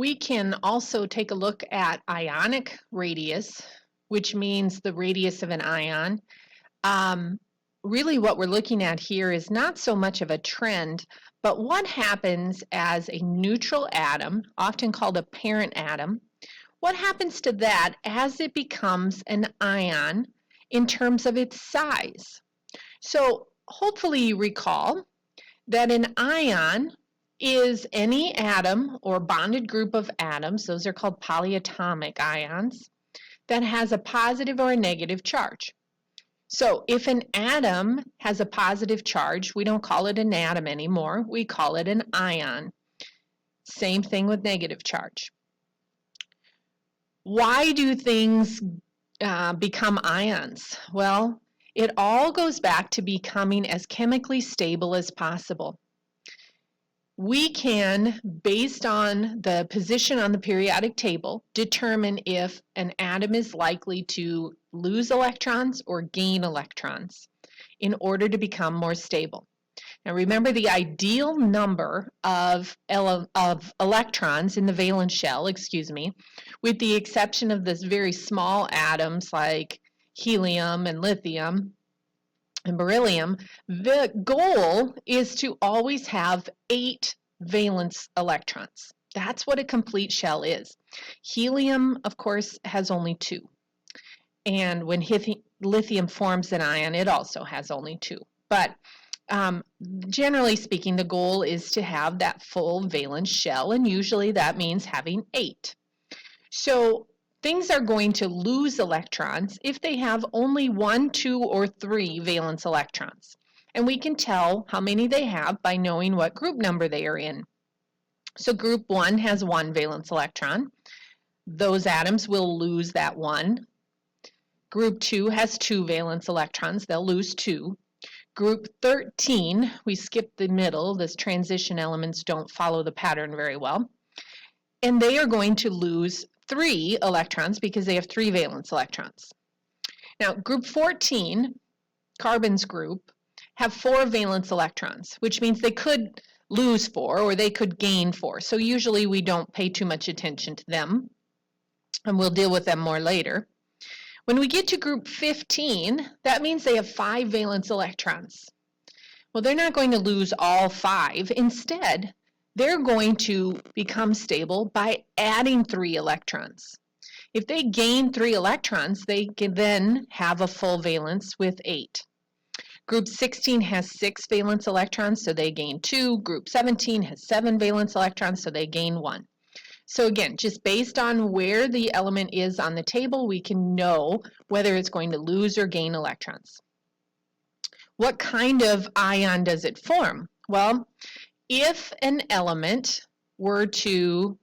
We can also take a look at ionic radius, which means the radius of an ion. Really what we're looking at here is not so much of a trend, but what happens as a neutral atom, often called a parent atom, what happens to that as it becomes an ion in terms of its size? So hopefully you recall that an ion is any atom or bonded group of atoms, those are called polyatomic ions, that has a positive or a negative charge. So if an atom has a positive charge, we don't call it an atom anymore, we call it an ion. Same thing with negative charge. Why do things become ions? Well, it all goes back to becoming as chemically stable as possible. We can, based on the position on the periodic table, determine if an atom is likely to lose electrons or gain electrons in order to become more stable. Now remember, the ideal number of electrons in the valence shell, with the exception of this very small atoms like helium and lithium and beryllium, the goal is to always have 8 valence electrons. That's what a complete shell is. Helium, of course, has only 2. And when lithium forms an ion, it also has only 2. But generally speaking, the goal is to have that full valence shell, and usually that means having 8. So things are going to lose electrons if they have only 1, 2, or 3 valence electrons. And we can tell how many they have by knowing what group number they are in. So group 1 has 1 valence electron. Those atoms will lose that 1. Group 2 has 2 valence electrons. They'll lose 2. Group 13, we skip the middle. These transition elements don't follow the pattern very well. And they are going to lose 3 electrons because they have 3 valence electrons. Now, group 14, carbon's group, have 4 valence electrons, which means they could lose 4 or they could gain 4. So usually we don't pay too much attention to them, and we'll deal with them more later. When we get to group 15, that means they have 5 valence electrons. Well, they're not going to lose all 5. Instead, they're going to become stable by adding 3 electrons. If they gain 3 electrons, they can then have a full valence with 8. Group 16 has 6 valence electrons, so they gain 2. Group 17 has 7 valence electrons, so they gain 1. So again, just based on where the element is on the table, we can know whether it's going to lose or gain electrons. What kind of ion does it form? Well, if an element were to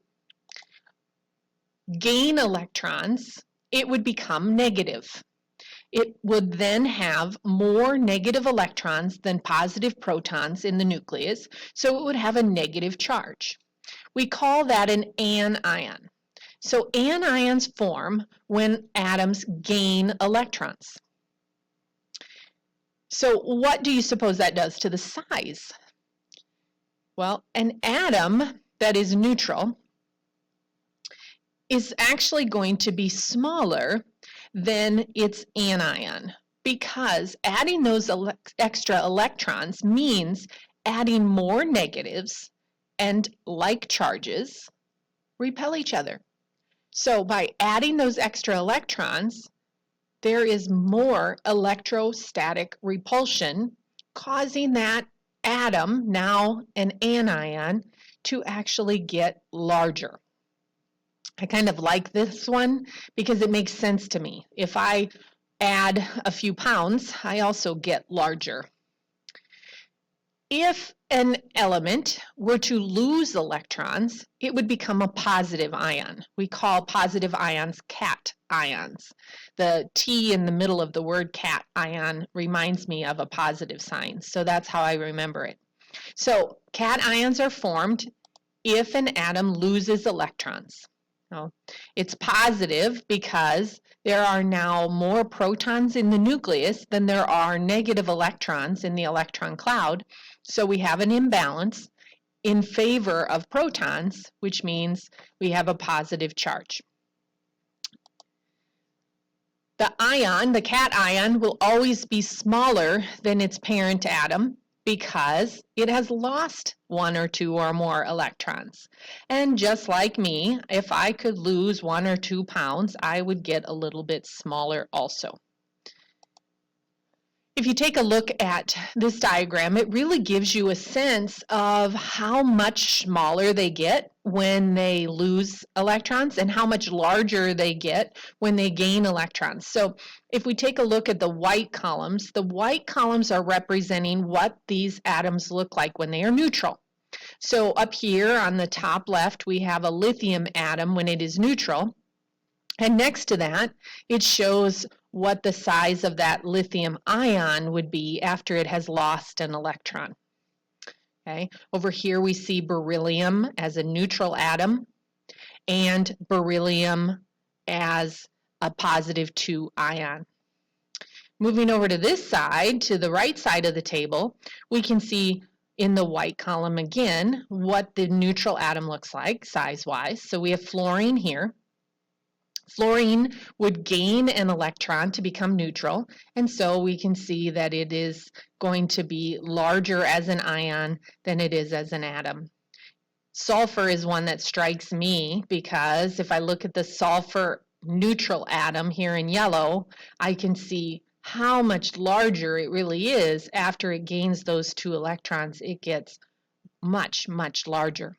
gain electrons, it would become negative. It would then have more negative electrons than positive protons in the nucleus, so it would have a negative charge. We call that an anion. So anions form when atoms gain electrons. So what do you suppose that does to the size? Well, an atom that is neutral is actually going to be smaller than its anion, because adding those extra electrons means adding more negatives, and like charges repel each other. So by adding those extra electrons, there is more electrostatic repulsion, causing that atom, now an anion, to actually get larger. I kind of like this one because it makes sense to me. If I add a few pounds, I also get larger. If an element were to lose electrons, it would become a positive ion. We call positive ions cation ions. The T in the middle of the word cation reminds me of a positive sign, so that's how I remember it. So cations are formed if an atom loses electrons. Now, it's positive because there are now more protons in the nucleus than there are negative electrons in the electron cloud, so we have an imbalance in favor of protons, which means we have a positive charge. The ion, the cation, will always be smaller than its parent atom because it has lost one or two or more electrons. And just like me, if I could lose 1 or 2 pounds, I would get a little bit smaller also. If you take a look at this diagram, it really gives you a sense of how much smaller they get when they lose electrons and how much larger they get when they gain electrons. So if we take a look at the white columns are representing what these atoms look like when they are neutral. So up here on the top left, we have a lithium atom when it is neutral. And next to that, it shows what the size of that lithium ion would be after it has lost an electron. Okay. Over here we see beryllium as a neutral atom and beryllium as a positive 2 ion. Moving over to this side, to the right side of the table, we can see in the white column again what the neutral atom looks like size-wise. So we have fluorine here. Fluorine would gain an electron to become neutral, and so we can see that it is going to be larger as an ion than it is as an atom. Sulfur is one that strikes me because if I look at the sulfur neutral atom here in yellow, I can see how much larger it really is after it gains those 2 electrons. It gets much, much larger.